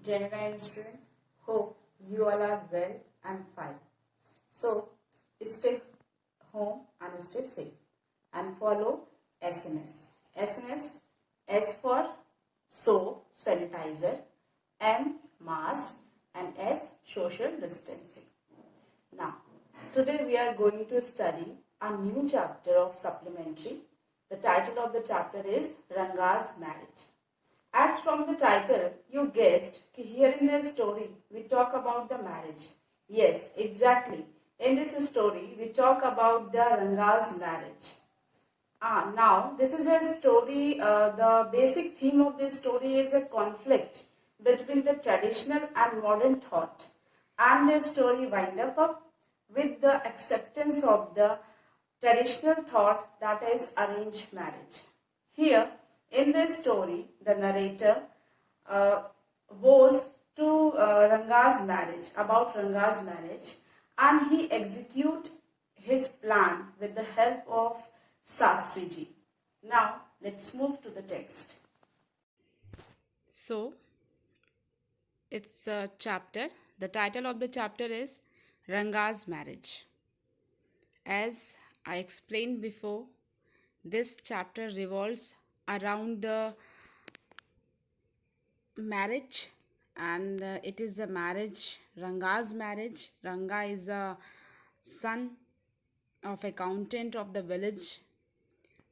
genuine student. Hope you all are well and fine. So stay home and stay safe and follow SMS. SMS S for soap, sanitizer, M mask and S social distancing. Now today we are going to study a new chapter of supplementary. The title of the chapter is Ranga's Marriage. As from the title, you guessed, here in this story, we talk about the marriage. Yes, exactly. In this story, we talk about the Ranga's marriage. Now, this is a story, the basic theme of this story is a conflict between the traditional and modern thought. And the story wind up with the acceptance of the traditional thought, that is arranged marriage. Here, in this story, the narrator goes to about Ranga's marriage, and he executes his plan with the help of Shastriji. Now, let's move to the text. So, it's a chapter. The title of the chapter is Ranga's Marriage. As I explained before, this chapter revolves around the marriage, and it is a marriage, Ranga's marriage. Ranga is a son of accountant of the village.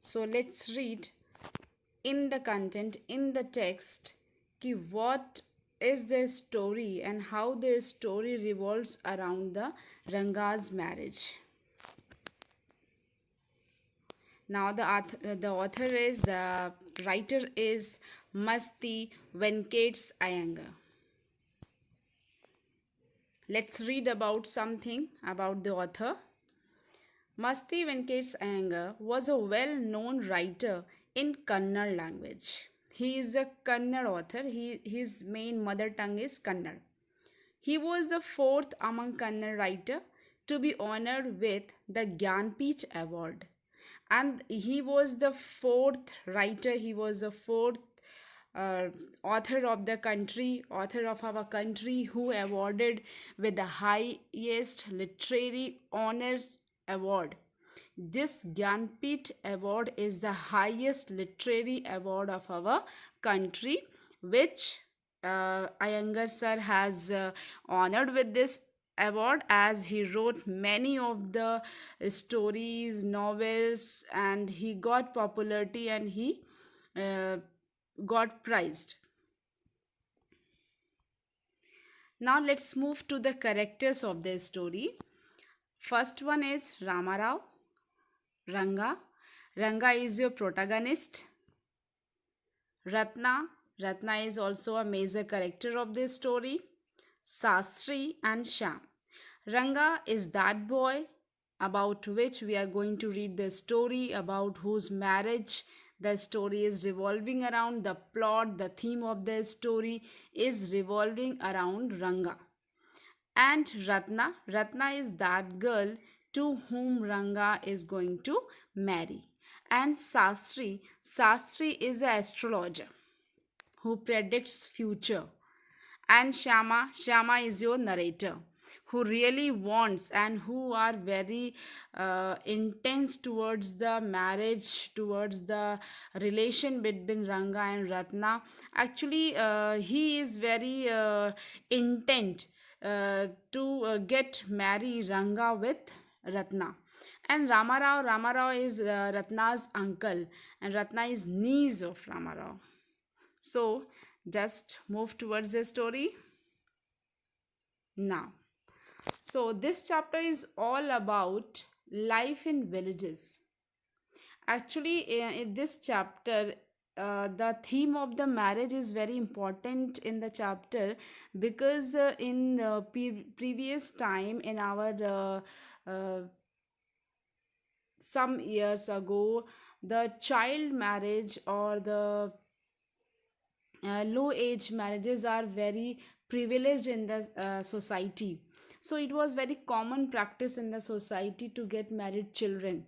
So let's read in the content, in the text, ki what is the story and how the story revolves around the Ranga's marriage. Now the writer is Masti Venkats Iyengar. Let's read about something about the author. Masti Venkats Iyengar was a well-known writer in Kannada language. He is a Kannada author. His main mother tongue is Kannada. He was the fourth among Kannada writer to be honored with the Gyanpeeth Award. And he was the fourth writer, he was the fourth author of our country who awarded with the highest literary honor award. This Gyanpeeth Award is the highest literary award of our country, which Iyengar sir has honored with this award, as he wrote many of the stories, novels, and he got popularity and he got prized. Now let's move to the characters of the story. First one is Ramarao, Ranga. Ranga is your protagonist. Ratna is also a major character of this story. Shastri and Sham. Ranga is that boy about which we are going to read the story, about whose marriage the story is revolving around. The plot, the theme of the story is revolving around Ranga. And Ratna is that girl to whom Ranga is going to marry. And Shastri is an astrologer who predicts future. And Shama is your narrator, who really wants and who are very intense towards the marriage, towards the relation between Ranga and Ratna. Actually, he is very intent to get marry Ranga with Ratna. And Ramarao is Ratna's uncle, and Ratna is niece of Ramarao. So just move towards the story now. So this chapter is all about life in villages. Actually, in this chapter, the theme of the marriage is very important in the chapter, because in the previous time, in our some years ago, the child marriage or the low age marriages are very privileged in the society. So it was very common practice in the society to get married children.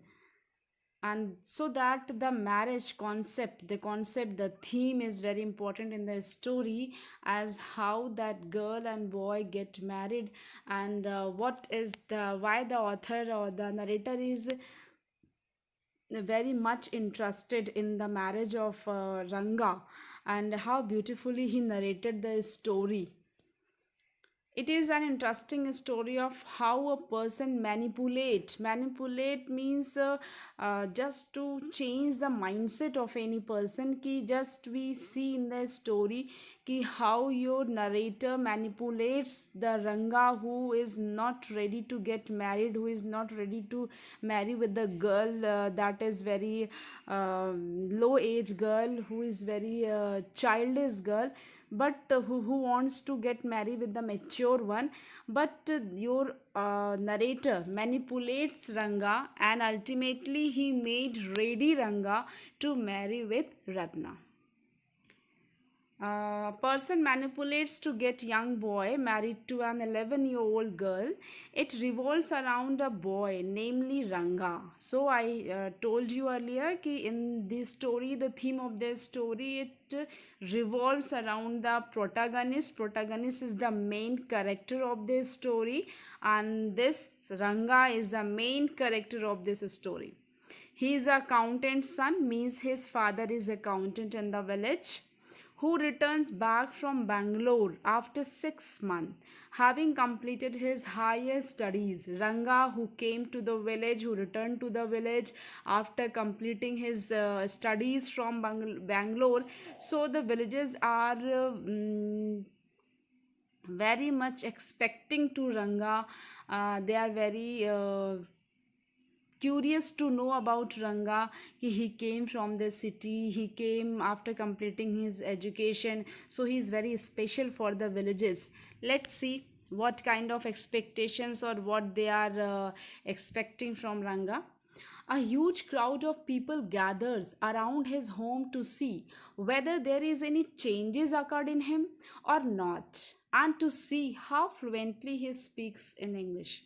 and so that the marriage concept, the theme is very important in the story, as how that girl and boy get married, and what is the why the author or the narrator is very much interested in the marriage of Ranga, and how beautifully he narrated the story. It is an interesting story of how a person manipulate means just to change the mindset of any person, ki just we see in the story ki how your narrator manipulates the Ranga, who is not ready to get married, who is not ready to marry with the girl that is very low age girl, who is very childish girl, but who wants to get married with the mature one. But your narrator manipulates Ranga, and ultimately he made ready Ranga to marry with Ratna. Person manipulates to get young boy married to an 11-year-old girl. It revolves around a boy, namely Ranga. So I told you earlier कि in this story, the theme of the story, it revolves around the protagonist. Protagonist is the main character of this story, and this Ranga is the main character of this story. He is accountant's son, means his father is accountant in the village, who returns back from Bangalore after 6 months, having completed his higher studies. Ranga, who came to the village, who returned to the village after completing his studies from Bangalore. So the villagers are very much expecting to Ranga. They are very curious to know about Ranga. He came from the city, he came after completing his education, so he is very special for the villages. Let's see what kind of expectations or what they are expecting from Ranga. A huge crowd of people gathers around his home to see whether there is any changes occurred in him or not, and to see how fluently he speaks in English.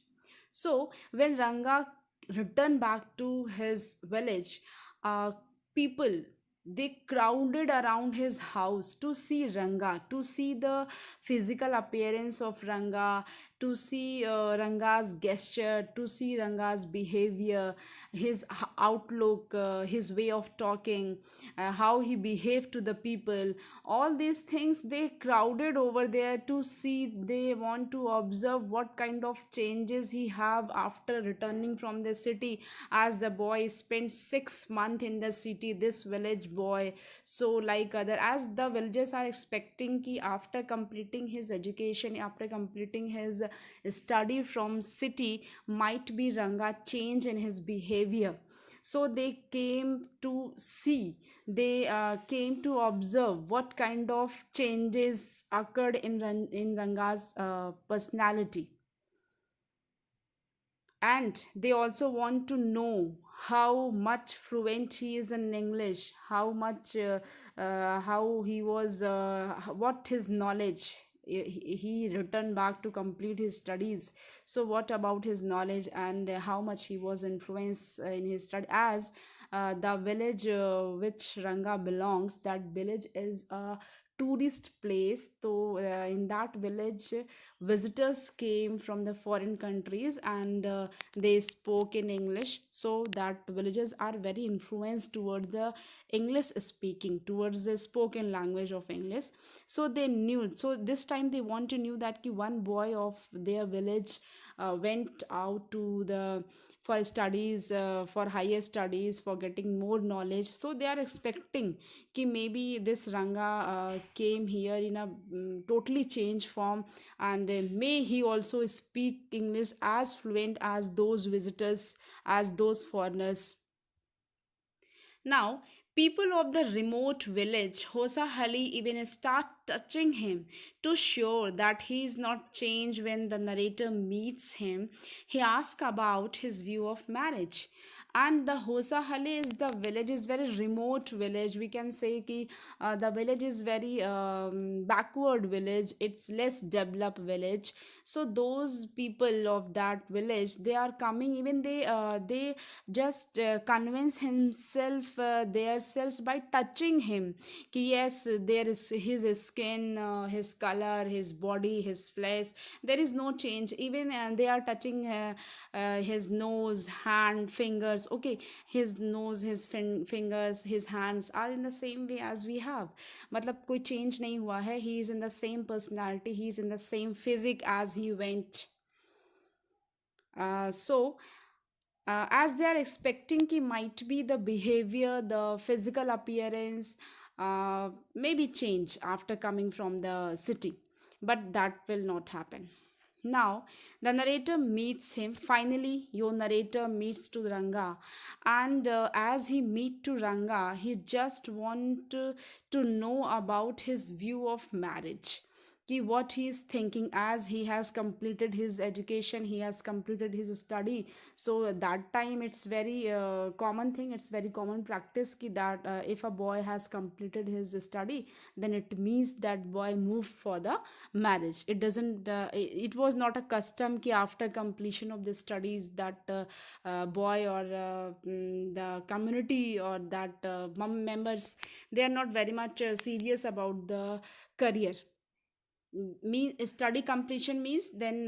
So when Ranga returned back to his village, uh, people, they crowded around his house to see Ranga, to see the physical appearance of Ranga, to see Ranga's gesture, to see Ranga's behavior, his outlook, his way of talking, how he behaved to the people. All these things they crowded over there to see. They want to observe what kind of changes he have after returning from the city, as the boy spent 6 months in the city, this village boy. So like other, as the villagers are expecting ki after completing his education, after completing his study from city, might be Ranga change in his behavior. So they came to see, they came to observe what kind of changes occurred in Ranga's personality. And they also want to know how much fluent he is in English, how much how he was what his knowledge. He returned back to complete his studies, so what about his knowledge, and how much he was influenced in his study, as the village which Ranga belongs, that village is a tourist place. So in that village, visitors came from the foreign countries, and they spoke in English, so that villagers are very influenced towards the English speaking, towards the spoken language of English. So they knew, so this time they want to know that one boy of their village went out to the for studies, for higher studies, for getting more knowledge. So they are expecting कि maybe this Ranga came here in a totally changed form, and may he also speak English as fluent as those visitors, as those foreigners. Now, people of the remote village Hosahali even start touching him to show that he is not changed. When the narrator meets him, he asks about his view of marriage. And the Hosahale is the village, is very remote village, we can say ki, the village is very backward village, it's less developed village. So those people of that village, they are coming, even they just convince himself their selves by touching him, कि yes, there is his skin, his color, his body, his flesh, there is no change. Even they are touching his nose, hand, fingers. Okay, his nose, his fingers, his hands are in the same way as we have. मतलब कोई change नहीं हुआ है. He is in the same personality, he is in the same physique as he went. So as they are expecting ki might be the behavior, the physical appearance maybe change after coming from the city, but that will not happen. Now the narrator meets him. Finally your narrator meets to Ranga, and as he meet to Ranga, he just want to know about his view of marriage, कि what he is thinking, as he has completed his education, he has completed his study. So at that time it's very common thing, it's very common practice कि that if a boy has completed his study, then it means that boy moved for the marriage. It doesn't it was not a custom कि after completion of the studies that boy or the community or that members, they are not very much serious about the career. Study completion means then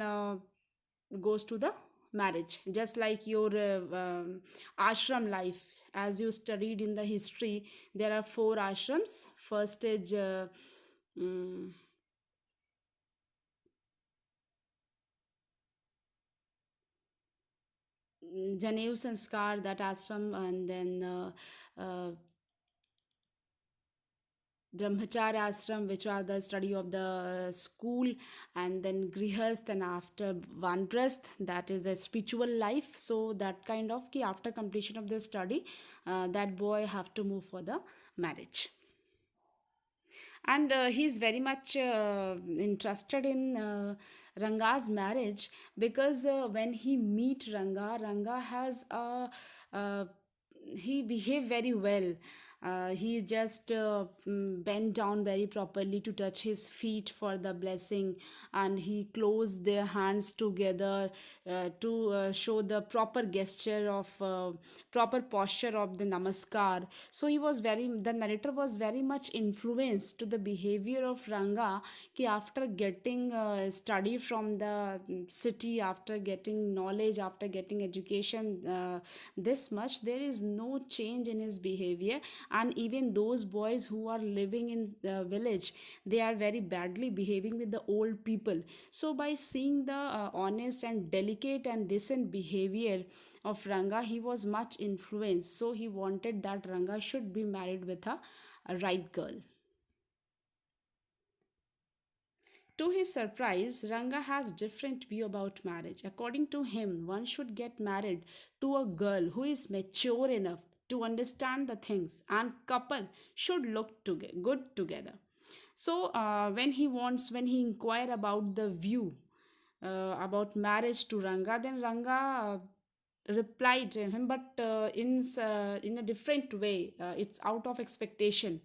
goes to the marriage, just like your ashram life. As you studied in the history, there are four ashrams. First is mm, Janev Sanskar, that ashram, and then brahmacharya ashram, which are the study of the school, and then grihast, and after vanprasth, that is the spiritual life. So that kind of ki after completion of the study, that boy have to move for the marriage. And he's very much interested in Ranga's marriage, because when he meet Ranga has uh, he behave very well. He just bent down very properly to touch his feet for the blessing, and he closed their hands together to show the proper gesture of proper posture of the namaskar. So he was very, the narrator was very much influenced to the behavior of Ranga, कि after getting study from the city, after getting knowledge, after getting education this much, there is no change in his behavior. And even those boys who are living in the village, they are very badly behaving with the old people. So by seeing the honest and delicate and decent behavior of Ranga, he was much influenced. So he wanted that Ranga should be married with a right girl. To his surprise, Ranga has different view about marriage. According to him, one should get married to a girl who is mature enough to understand the things, and couple should look good together. So when he inquire about the view about marriage to Ranga, then Ranga replied to him, but in a different way. It's out of expectation.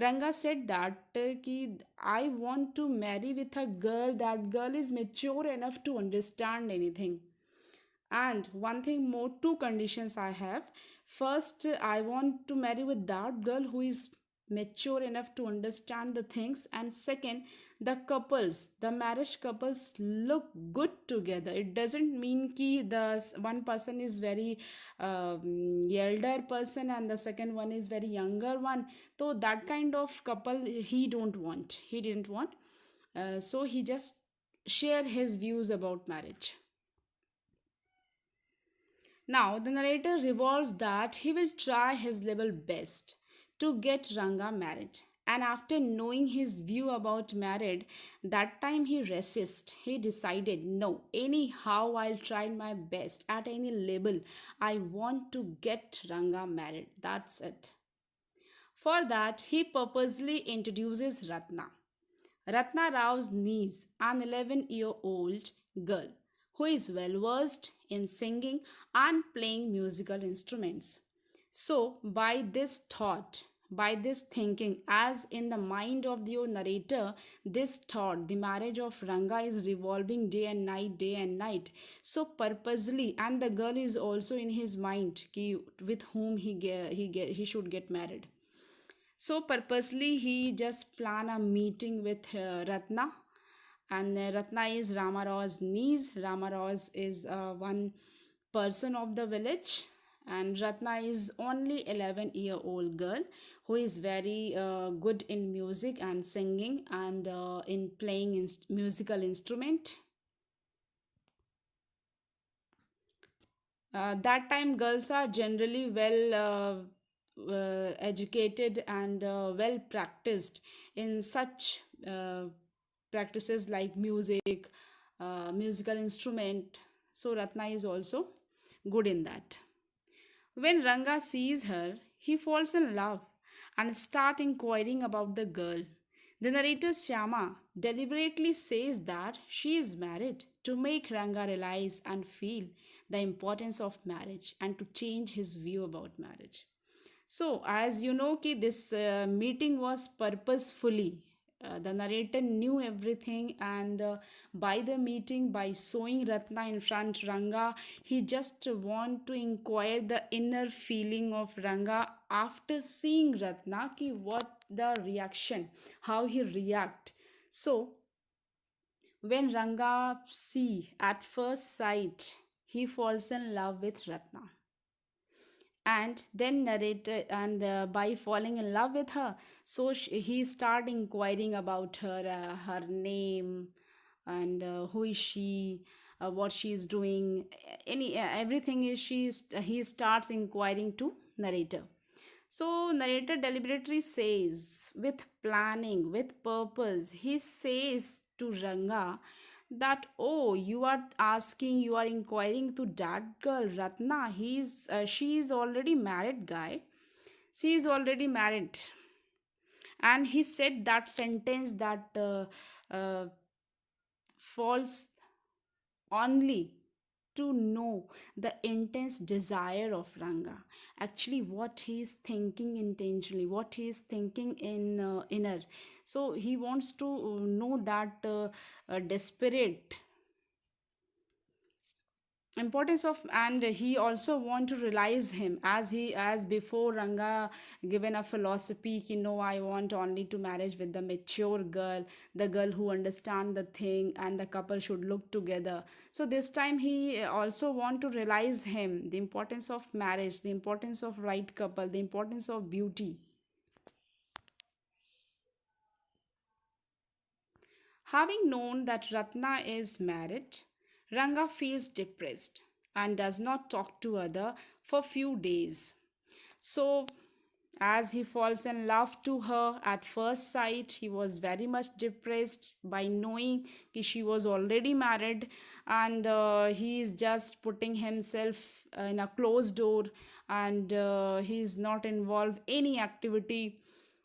Ranga said that ki, I want to marry with a girl, that girl is mature enough to understand anything. And one thing more, two conditions I have. First, I want to marry with that girl who is mature enough to understand the things. And second, the couples, the marriage couples look good together. It doesn't mean ki the one person is very elder person and the second one is very younger one. So that kind of couple he don't want. He didn't want. So he just share his views about marriage. Now, the narrator revolves that he will try his level best to get Ranga married. And after knowing his view about marriage, that time he resist. He decided, no, anyhow I'll try my best at any level. I want to get Ranga married. That's it. For that, he purposely introduces Ratna. Ratna Rao's niece, an 11-year-old girl who is well versed in singing and playing musical instruments. So, by this thought, by this thinking, as in the mind of the narrator, this thought, the marriage of Ranga is revolving day and night, day and night. So purposely, and the girl is also in his mind, ki, with whom he should get married. So purposely, he just plan a meeting with Ratna, and Ratna is Ramaro's niece. Ramaro's is one person of the village, and Ratna is only 11-year-old girl who is very good in music and singing and in playing musical instrument. That time girls are generally well educated and well practiced in such practices like music, musical instrument. So Ratna is also good in that. When Ranga sees her, he falls in love and start inquiring about the girl. The narrator Shyama deliberately says that she is married to make Ranga realize and feel the importance of marriage and to change his view about marriage. So, as you know, ki this meeting was purposefully. The narrator knew everything, and by the meeting, by showing Ratna in front Ranga, he just want to inquire the inner feeling of Ranga after seeing Ratna, ki what the reaction, how he react. So, when Ranga see at first sight, he falls in love with Ratna and then narrated, and by falling in love with her, so he start inquiring about her, her name, and who is she, what she is doing, any everything is he starts inquiring to narrator. So narrator deliberately says, with planning, with purpose, he says to Ranga that, oh, you are asking, you are inquiring to that girl Ratna. She is already married, guy. She is already married. And he said that sentence that false only to know the intense desire of Ranga. Actually, what he is thinking intentionally, what he is thinking in inner. So he wants to know that desperate importance of, and he also want to realize him, as he, as before Ranga given a philosophy ki no, I want only to marriage with the mature girl, the girl who understand the thing, and the couple should look together. So this time he also want to realize him, the importance of marriage, the importance of right couple, the importance of beauty. Having known that Ratna is married, Ranga feels depressed and does not talk to other for few days. So as he falls in love to her at first sight, he was very much depressed by knowing that she was already married, and he is just putting himself in a closed door, and he is not involved any activity.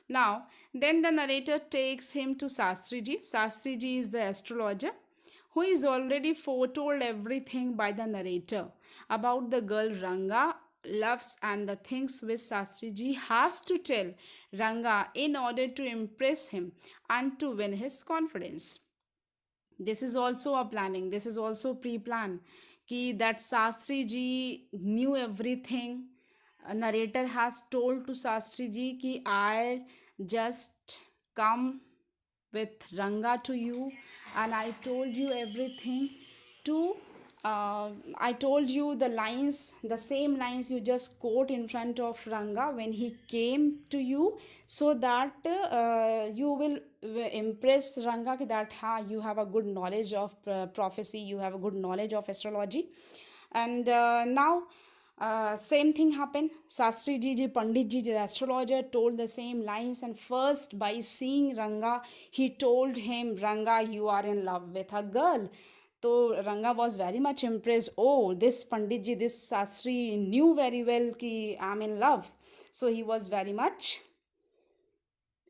Now, then the narrator takes him to Sastriji. Sastriji is the astrologer who is already foretold everything by the narrator about the girl Ranga loves and the things which Sastriji has to tell Ranga in order to impress him and to win his confidence. This is also a planning, this is also pre-plan, ki that Sastri ji knew everything. A narrator has told to Sastri ji ki I just come with Ranga to you, and I told you everything to I told you the lines, the same lines you just quote in front of Ranga when he came to you, so that you will impress Ranga that ha, you have a good knowledge of prophecy, you have a good knowledge of astrology. And now same thing happened. Sastri ji, Pandit ji, the astrologer, told the same lines, and first by seeing Ranga, he told him, Ranga, you are in love with a girl. So Ranga was very much impressed. Oh, this Pandit ji, this Sastri knew very well ki I'm in love. So he was very much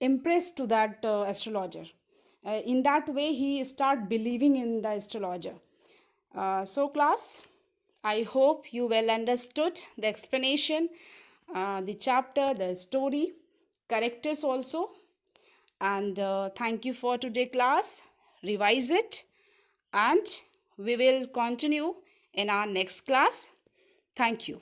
impressed to that astrologer. In that way, he start believing in the astrologer. So class, I hope you well understood the explanation, the chapter, the story, characters also. And thank you for today class. Revise it and we will continue in our next class. Thank you.